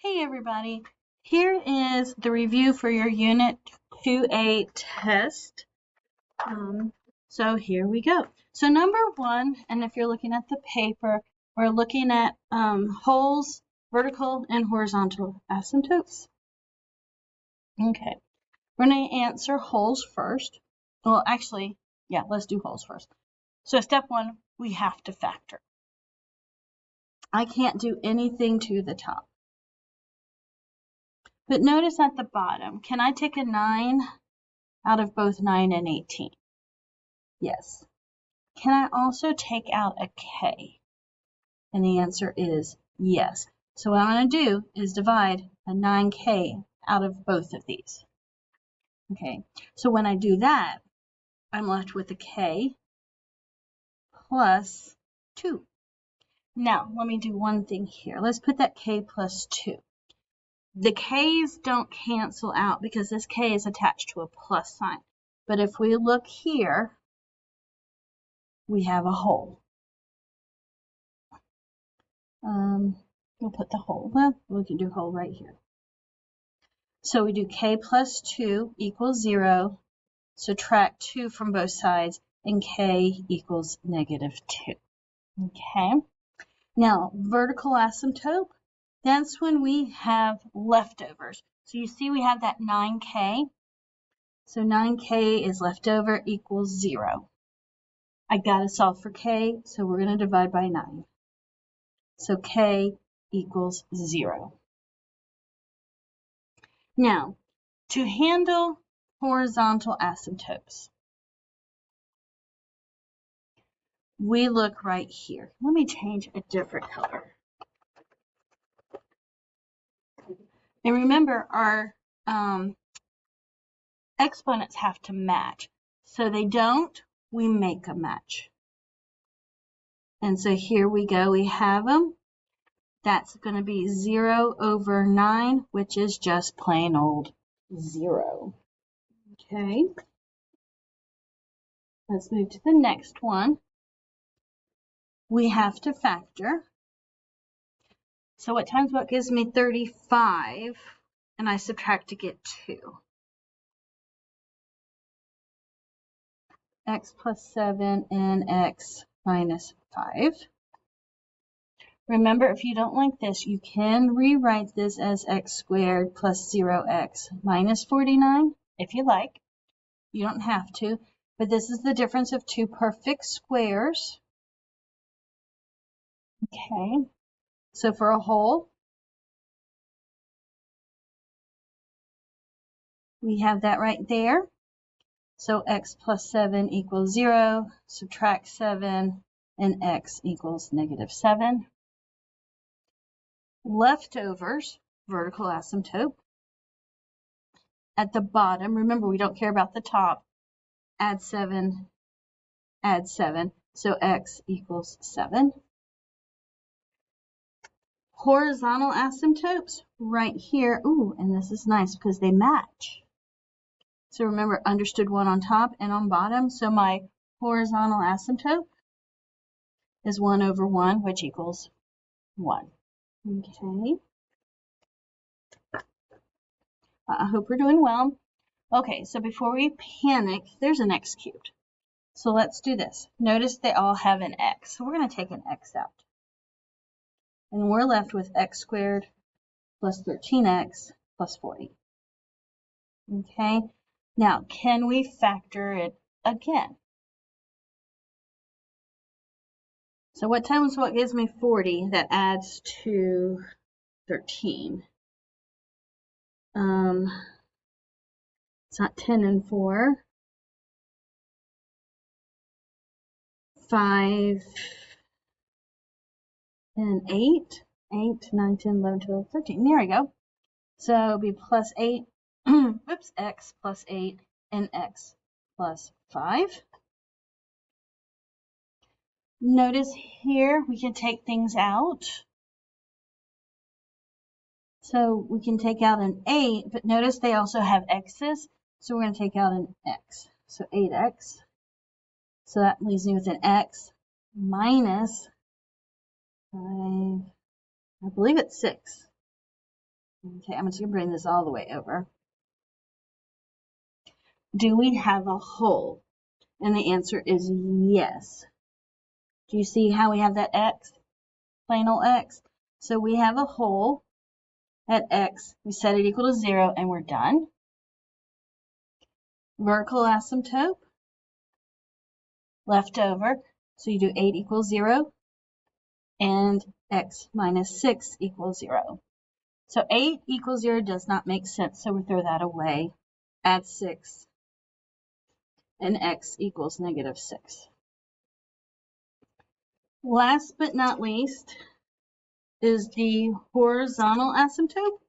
Hey everybody, here is the review for your Unit 2A test. So here we go. So number one, and if you're looking at the paper, we're looking at holes, vertical and horizontal asymptotes. Okay, we're going to answer holes first. Well, actually, yeah, let's do holes first. So step one, we have to factor. I can't do anything to the top. But notice at the bottom, can I take a 9 out of both 9 and 18? Yes. Can I also take out a k? And the answer is yes. So what I'm going to do is divide a 9k out of both of these. Okay, so when I do that, I'm left with a k plus 2. Now, let me do one thing here. Let's put that k plus 2. The k's don't cancel out because this k is attached to a plus sign. But if we look here, we have a hole. We'll put the hole. Well, we can do hole right here. So we do k plus 2 equals 0. Subtract 2 from both sides, and k equals negative 2. Okay. Now, vertical asymptote, that's when we have leftovers. So you see we have that 9k. So 9k is left over equals 0. I got to solve for k, so we're going to divide by 9. So k equals 0. Now, to handle horizontal asymptotes, we look right here. Let me change a different color. And remember, our exponents have to match. So they don't, we make a match. And so here we go, we have them. That's going to be 0 over 9, which is just plain old 0. Okay. Let's move to the next one. We have to factor. So what times what gives me 35? And I subtract to get 2. X plus 7 and x minus 5. Remember, if you don't like this, you can rewrite this as x squared plus 0x minus 49, if you like. You don't have to, but this is the difference of two perfect squares. Okay, so for a whole, we have that right there. So x plus 7 equals 0, subtract 7, and x equals negative 7. Leftovers, vertical asymptote. At the bottom, remember we don't care about the top, add 7, so x equals 7. Horizontal asymptotes, right here, ooh, and this is nice because they match. So remember, understood one on top and on bottom, so my horizontal asymptote is 1 over 1, which equals 1. Okay. I hope we're doing well. Okay, so before we panic, there's an x cubed. So let's do this. Notice they all have an x. So we're going to take an x out. And we're left with x squared plus 13x plus 40. Okay, now can we factor it again? So what times what gives me 40 that adds to 13? It's not 10 and 4. 5 and 8. 8, 9, 10, 11, 12, 13. There we go. So it'll be plus 8, whoops, x plus 8 and x plus 5. Notice here we can take things out. So we can take out an 8, but notice they also have x's, so we're going to take out an x. So 8x. So that leaves me with an x minus 5, I believe it's 6. Okay, I'm just going to bring this all the way over. Do we have a whole? And the answer is yes. Do you see how we have that x? Plain old x. So we have a whole at x. We set it equal to 0 and we're done. Vertical asymptote. Left over. So you do 8 equals 0 and x minus 6 equals 0. So 8 equals 0 does not make sense, so we throw that away. Add 6, and x equals negative 6. Last but not least is the horizontal asymptote.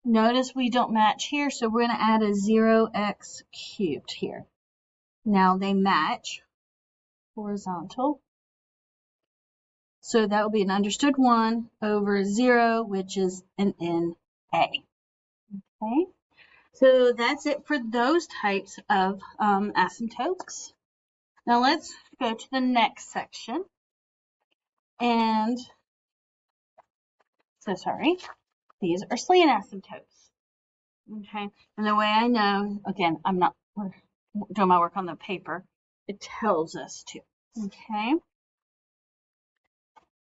Notice we don't match here, so we're going to add a 0x cubed here. Now they match horizontal. So that will be an understood 1 over 0, which is an NA. Okay, so that's it for those types of asymptotes. Now let's go to the next section. And so sorry, these are slant asymptotes. Okay, and the way I know, again, I'm not doing my work on the paper, it tells us to. Okay.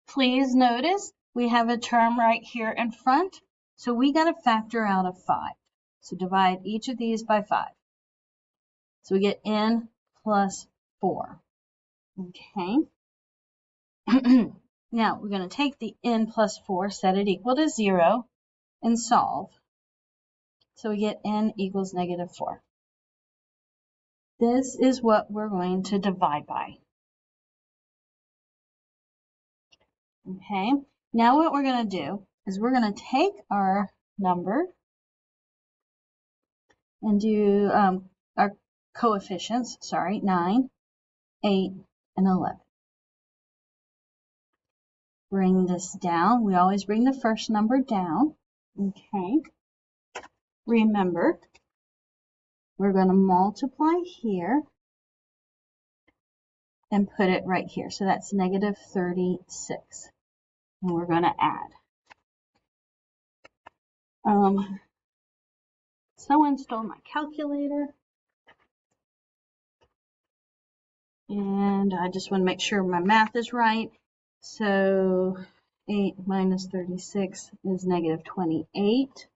Please notice we have a term right here in front, so we got to factor out of 5. So divide each of these by 5. So we get n plus 4. Okay. Now we're going to take the n plus 4, set it equal to 0, and solve. So we get n equals negative 4. This is what we're going to divide by. Okay, now what we're going to do is we're going to take our number and do our coefficients, 9, 8, and 11. Bring this down. We always bring the first number down. Okay. Remember, we're going to multiply here and put it right here. So that's negative 36. And we're going to add. Someone stole my calculator. And I just want to make sure my math is right. So 8 minus 36 is negative 28.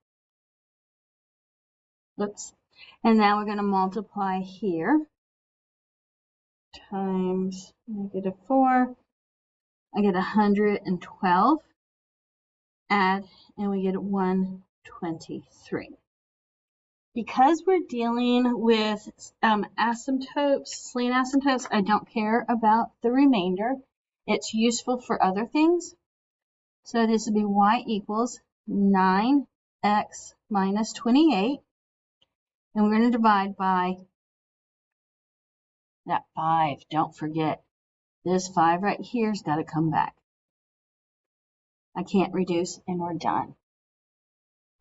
Oops. And now we're going to multiply here times negative 4. I get 112. Add, and we get 123. Because we're dealing with asymptotes, slant asymptotes, I don't care about the remainder. It's useful for other things. So this would be y equals 9x minus 28. And we're going to divide by that 5. Don't forget, this 5 right here has got to come back. I can't reduce, and we're done.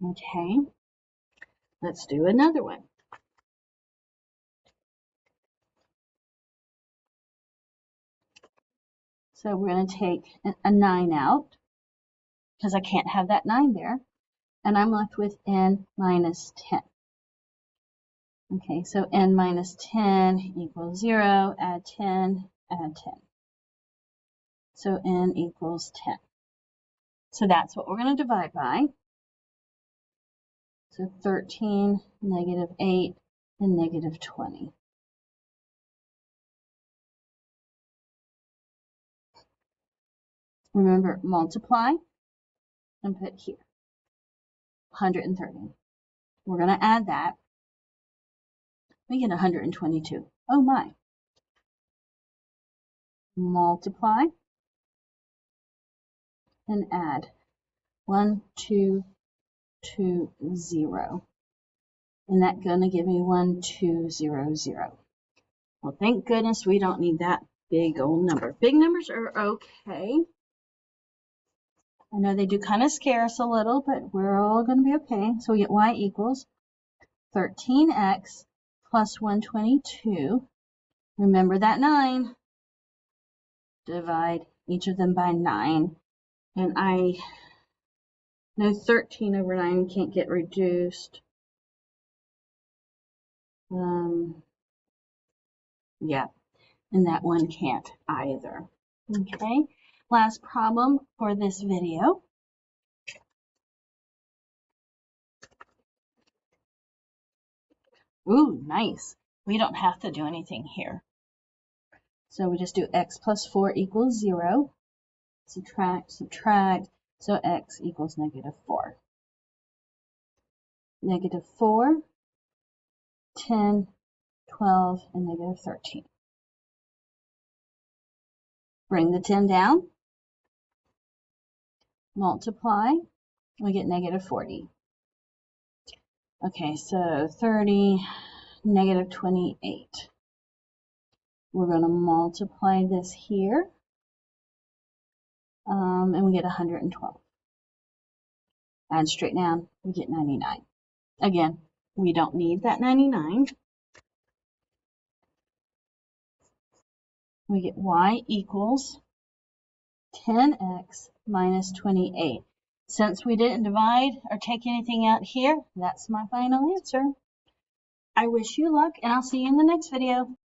Okay, let's do another one. So we're going to take a 9 out, because I can't have that 9 there. And I'm left with n minus 10. Okay, so n minus 10 equals 0, add 10, add 10. So n equals 10. So that's what we're going to divide by. So 13, negative 8, and negative 20. Remember, multiply and put here. 130. We're going to add that. We get 122. Oh my. Multiply and add 1, 2, 2, 0. And that's going to give me 1, 2, 0, 0. Well, thank goodness we don't need that big old number. Big numbers are okay. I know they do kind of scare us a little, but we're all going to be okay. So we get y equals 13x plus 122. Remember that 9. Divide each of them by 9. And I No, 13 over 9 can't get reduced. Yeah, and that one can't either. Okay, last problem for this video. Ooh, nice. We don't have to do anything here. So we just do x plus 4 equals 0. Subtract, subtract. So x equals -4. -4, 10, 12, and -13. Bring the 10 down. Multiply. We get -40. Okay, so 30, -28. We're going to multiply this here. And we get 112. Add straight down, we get 99. Again, we don't need that 99. We get y equals 10x minus 28. Since we didn't divide or take anything out here, that's my final answer. I wish you luck, and I'll see you in the next video.